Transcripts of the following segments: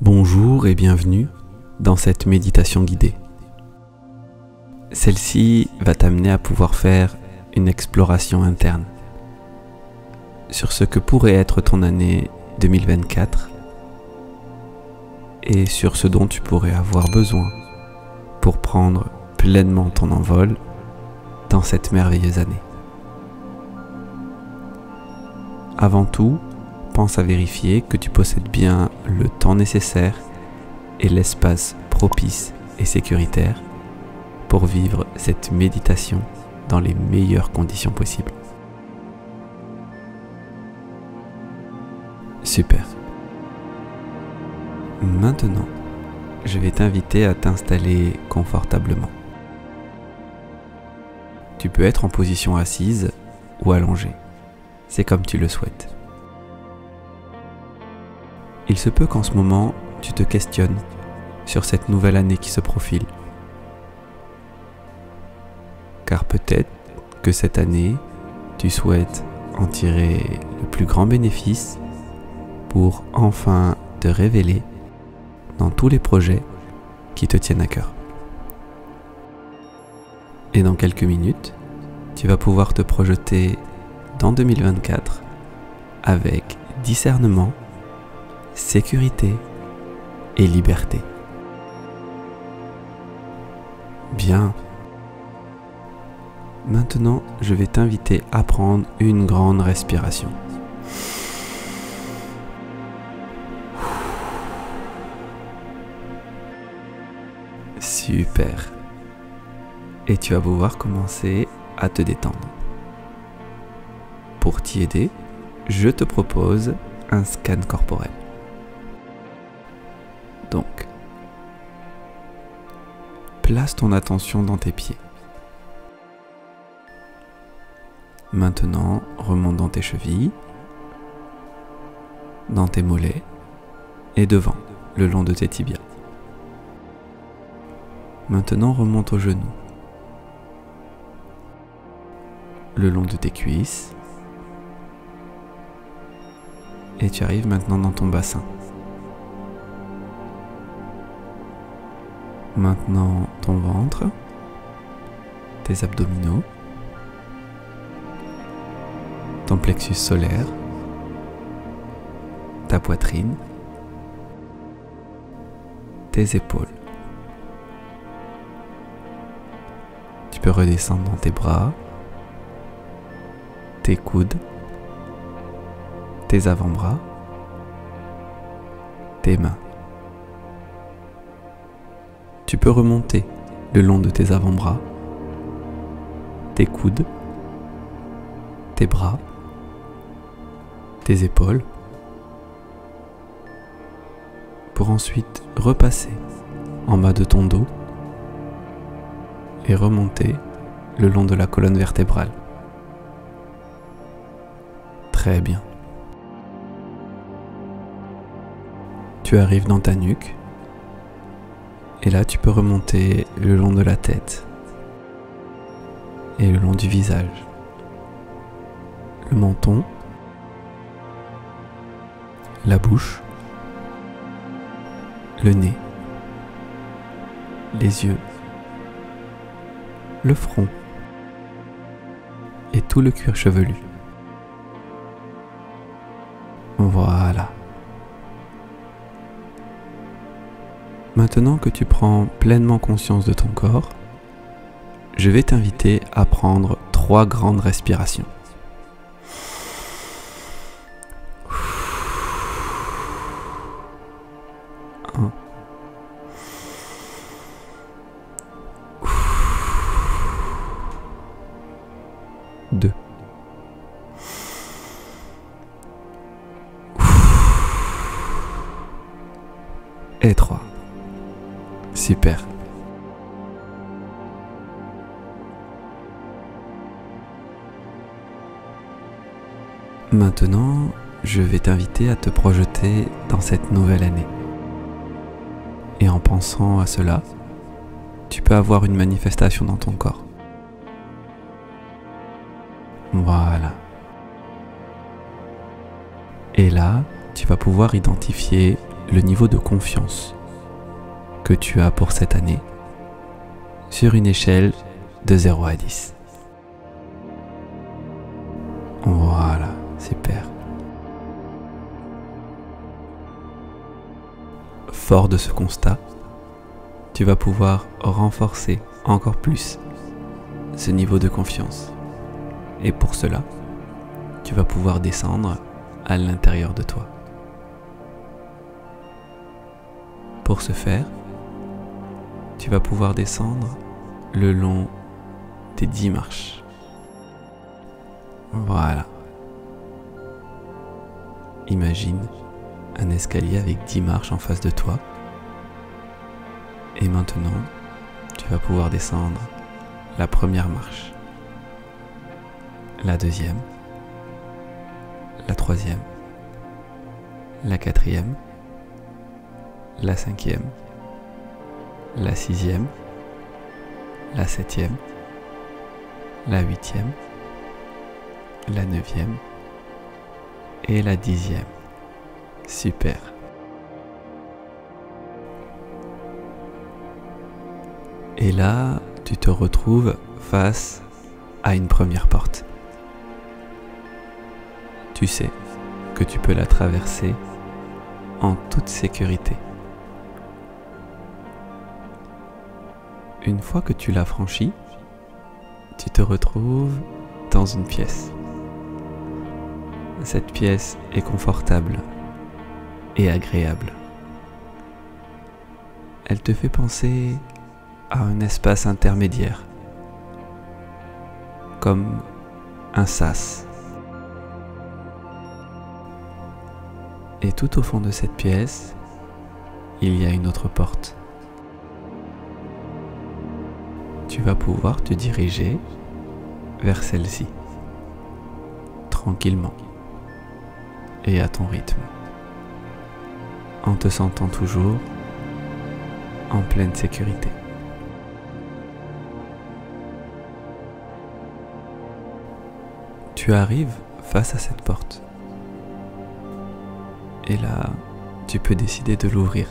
Bonjour et bienvenue dans cette méditation guidée. Celle-ci va t'amener à pouvoir faire une exploration interne sur ce que pourrait être ton année 2024 et sur ce dont tu pourrais avoir besoin pour prendre pleinement ton envol dans cette merveilleuse année. Avant tout, pense à vérifier que tu possèdes bien le temps nécessaire et l'espace propice et sécuritaire pour vivre cette méditation dans les meilleures conditions possibles. Super. Maintenant, je vais t'inviter à t'installer confortablement. Tu peux être en position assise ou allongée. C'est comme tu le souhaites. Il se peut qu'en ce moment, tu te questionnes sur cette nouvelle année qui se profile. Car peut-être que cette année, tu souhaites en tirer le plus grand bénéfice pour enfin te révéler dans tous les projets qui te tiennent à cœur. Et dans quelques minutes, tu vas pouvoir te projeter dans 2024 avec discernement, sécurité et liberté. Bien. Maintenant, je vais t'inviter à prendre une grande respiration. Super. Et tu vas pouvoir commencer à te détendre. Pour t'y aider, je te propose un scan corporel. Donc, place ton attention dans tes pieds. Maintenant, remonte dans tes chevilles, dans tes mollets et devant, le long de tes tibias. Maintenant, remonte aux genoux, le long de tes cuisses, et tu arrives maintenant dans ton bassin. Maintenant, ton ventre, tes abdominaux, ton plexus solaire, ta poitrine, tes épaules. Tu peux redescendre dans tes bras, tes coudes, tes avant-bras, tes mains. Tu peux remonter le long de tes avant-bras, tes coudes, tes bras, tes épaules, pour ensuite repasser en bas de ton dos et remonter le long de la colonne vertébrale. Très bien. Tu arrives dans ta nuque. Et là, tu peux remonter le long de la tête et le long du visage, le menton, la bouche, le nez, les yeux, le front et tout le cuir chevelu. Voilà. Maintenant que tu prends pleinement conscience de ton corps, je vais t'inviter à prendre 3 grandes respirations. Un. 2. Et 3. Super. Maintenant, je vais t'inviter à te projeter dans cette nouvelle année. Et en pensant à cela, tu peux avoir une manifestation dans ton corps. Voilà. Et là, tu vas pouvoir identifier le niveau de confiance que tu as pour cette année sur une échelle de 0 à 10. Voilà, super. Fort de ce constat, tu vas pouvoir renforcer encore plus ce niveau de confiance. Et pour cela, tu vas pouvoir descendre à l'intérieur de toi. Pour ce faire, tu vas pouvoir descendre le long des 10 marches. Voilà. Imagine un escalier avec 10 marches en face de toi. Et maintenant, tu vas pouvoir descendre la première marche, la deuxième, la troisième, la quatrième, la cinquième, la sixième, la septième, la huitième, la neuvième et la 10e. Super. Et là, tu te retrouves face à une première porte. Tu sais que tu peux la traverser en toute sécurité. Une fois que tu l'as franchie, tu te retrouves dans une pièce. Cette pièce est confortable et agréable. Elle te fait penser à un espace intermédiaire, comme un sas. Et tout au fond de cette pièce, il y a une autre porte. Tu vas pouvoir te diriger vers celle-ci, tranquillement et à ton rythme, en te sentant toujours en pleine sécurité. Tu arrives face à cette porte. Et là, tu peux décider de l'ouvrir.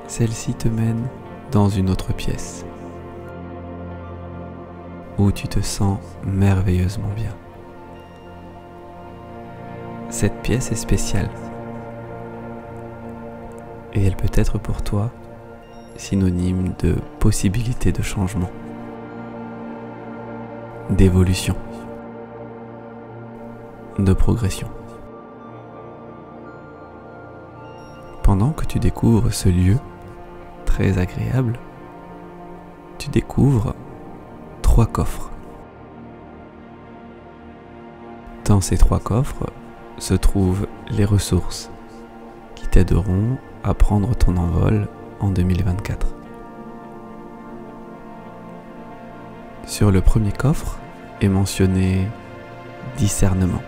Celle-ci te mène dans une autre pièce, où tu te sens merveilleusement bien. Cette pièce est spéciale. Et elle peut être pour toi synonyme de possibilité de changement, d'évolution, de progression. Pendant que tu découvres ce lieu très agréable, tu découvres 3 coffres. Dans ces 3 coffres se trouvent les ressources qui t'aideront à prendre ton envol en 2024. Sur le premier coffre est mentionné discernement.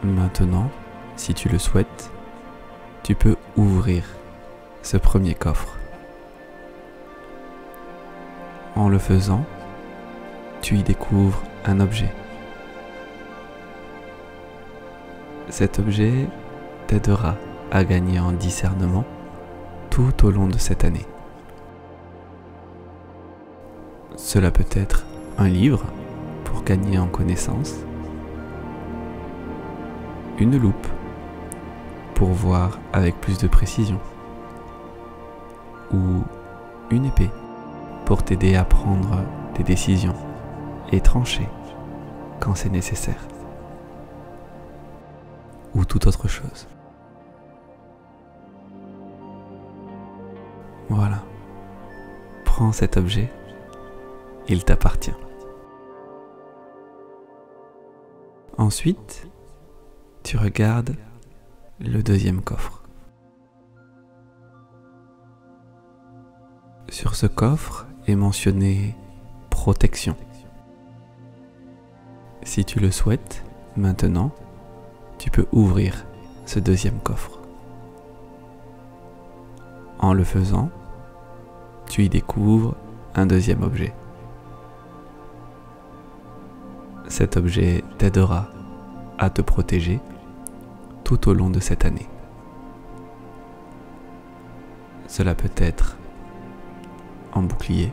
Maintenant, si tu le souhaites, tu peux ouvrir ce premier coffre. En le faisant, tu y découvres un objet. Cet objet t'aidera à gagner en discernement tout au long de cette année. Cela peut être un livre pour gagner en connaissance, une loupe pour voir avec plus de précision, ou une épée pour t'aider à prendre des décisions et trancher quand c'est nécessaire, ou toute autre chose. Voilà, prends cet objet, il t'appartient. Ensuite, tu regardes le deuxième coffre. Sur ce coffre est mentionné protection. Si tu le souhaites, maintenant, tu peux ouvrir ce deuxième coffre. En le faisant, tu y découvres un deuxième objet. Cet objet t'aidera à te protéger tout au long de cette année. Cela peut être un bouclier,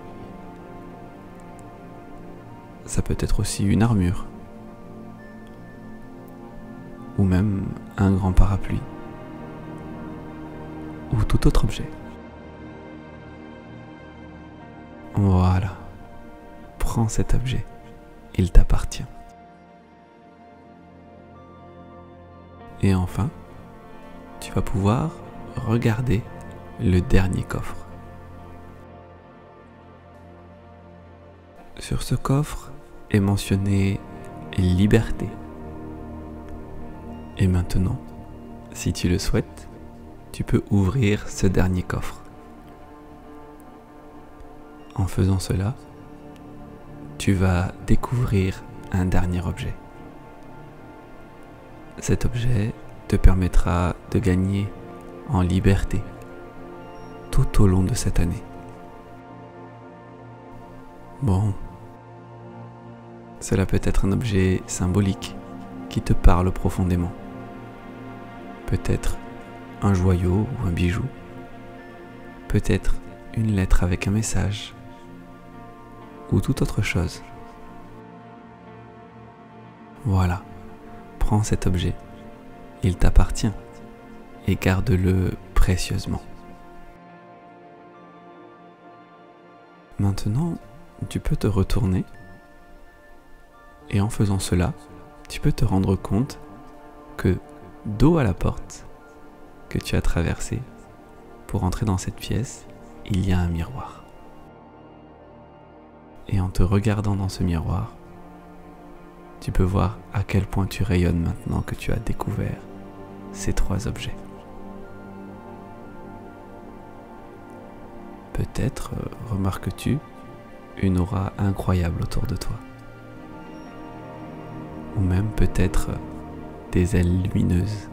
ça peut être aussi une armure, ou même un grand parapluie, ou tout autre objet. Voilà, prends cet objet, il t'appartient. Et enfin, tu vas pouvoir regarder le dernier coffre. Sur ce coffre est mentionné liberté. Et maintenant, si tu le souhaites, tu peux ouvrir ce dernier coffre. En faisant cela, tu vas découvrir un dernier objet. Cet objet te permettra de gagner en liberté tout au long de cette année. Bon, cela peut être un objet symbolique qui te parle profondément. Peut-être un joyau ou un bijou. Peut-être une lettre avec un message. Ou toute autre chose. Voilà, prends cet objet. Il t'appartient et garde-le précieusement. Maintenant, tu peux te retourner et en faisant cela, tu peux te rendre compte que dos à la porte que tu as traversée pour entrer dans cette pièce, il y a un miroir. Et en te regardant dans ce miroir, tu peux voir à quel point tu rayonnes maintenant que tu as découvert ces 3 objets. Peut-être remarques-tu une aura incroyable autour de toi. Ou même peut-être des ailes lumineuses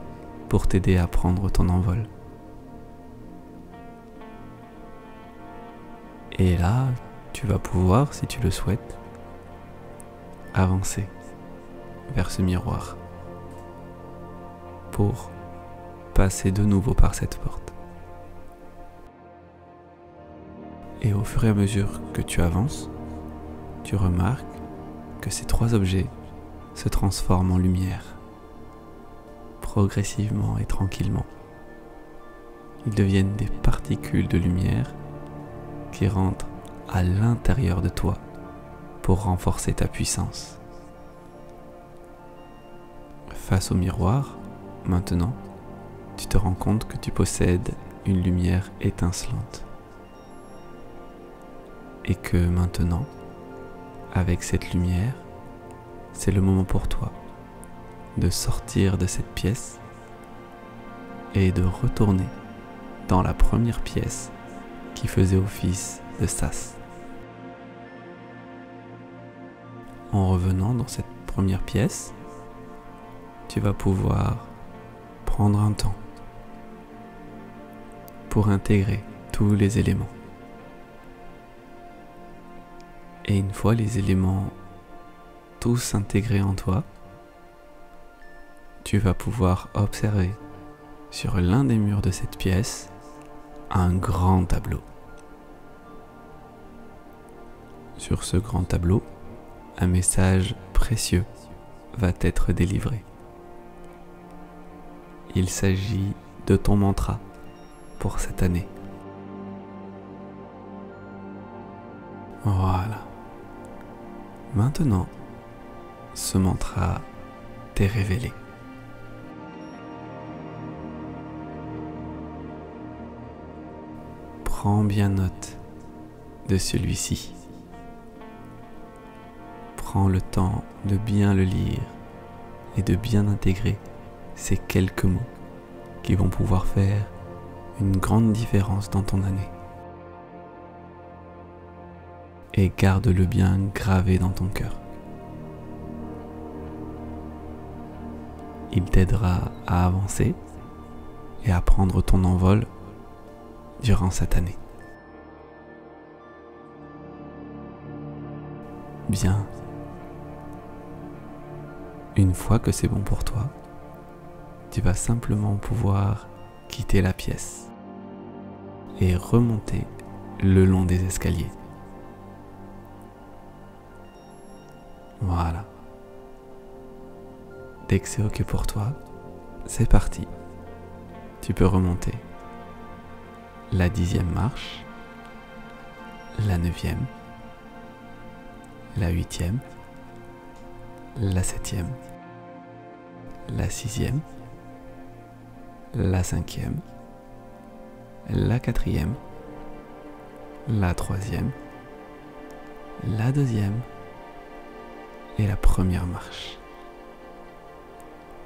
pour t'aider à prendre ton envol. Et là, tu vas pouvoir, si tu le souhaites, avancer vers ce miroir pour passer de nouveau par cette porte. Et au fur et à mesure que tu avances, tu remarques que ces 3 objets se transforment en lumière, progressivement et tranquillement. Ils deviennent des particules de lumière qui rentrent à l'intérieur de toi pour renforcer ta puissance. Face au miroir, maintenant, tu te rends compte que tu possèdes une lumière étincelante. Et que maintenant, avec cette lumière, c'est le moment pour toi de sortir de cette pièce et de retourner dans la première pièce qui faisait office de sas. En revenant dans cette première pièce, tu vas pouvoir prendre un temps pour intégrer tous les éléments. Et une fois les éléments tous intégrés en toi, tu vas pouvoir observer sur l'un des murs de cette pièce un grand tableau. Sur ce grand tableau, un message précieux va être délivré. Il s'agit de ton mantra pour cette année. Voilà. Maintenant, ce mantra t'est révélé. Prends bien note de celui-ci. Prends le temps de bien le lire et de bien intégrer ces quelques mots qui vont pouvoir faire une grande différence dans ton année. Et garde-le bien gravé dans ton cœur. Il t'aidera à avancer et à prendre ton envol durant cette année. Bien. Une fois que c'est bon pour toi, tu vas simplement pouvoir quitter la pièce et remonter le long des escaliers. Voilà. Dès que c'est OK pour toi, c'est parti. Tu peux remonter la 10e marche, la 9e, la 8e, la 7e, la 6e, la 5e, la 4e, la 3e, la 2e et la première marche.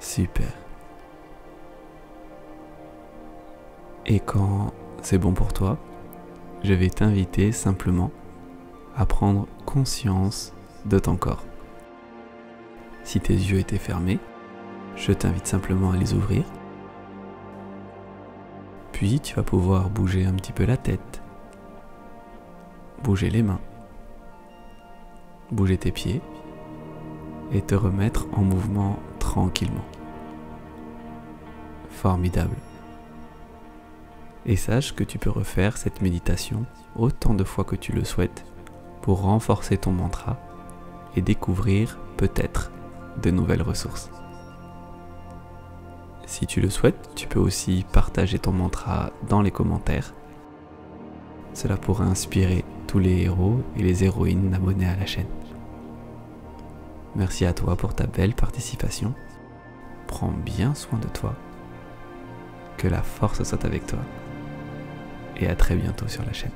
Super. Et quand c'est bon pour toi, je vais t'inviter simplement à prendre conscience de ton corps. Si tes yeux étaient fermés, je t'invite simplement à les ouvrir. Puis tu vas pouvoir bouger un petit peu la tête, bouger les mains, bouger tes pieds et te remettre en mouvement tranquillement. Formidable. Et sache que tu peux refaire cette méditation autant de fois que tu le souhaites pour renforcer ton mantra et découvrir peut-être de nouvelles ressources. Si tu le souhaites, tu peux aussi partager ton mantra dans les commentaires. Cela pourra inspirer tous les héros et les héroïnes abonnés à la chaîne. Merci à toi pour ta belle participation. Prends bien soin de toi. Que la force soit avec toi. Et à très bientôt sur la chaîne.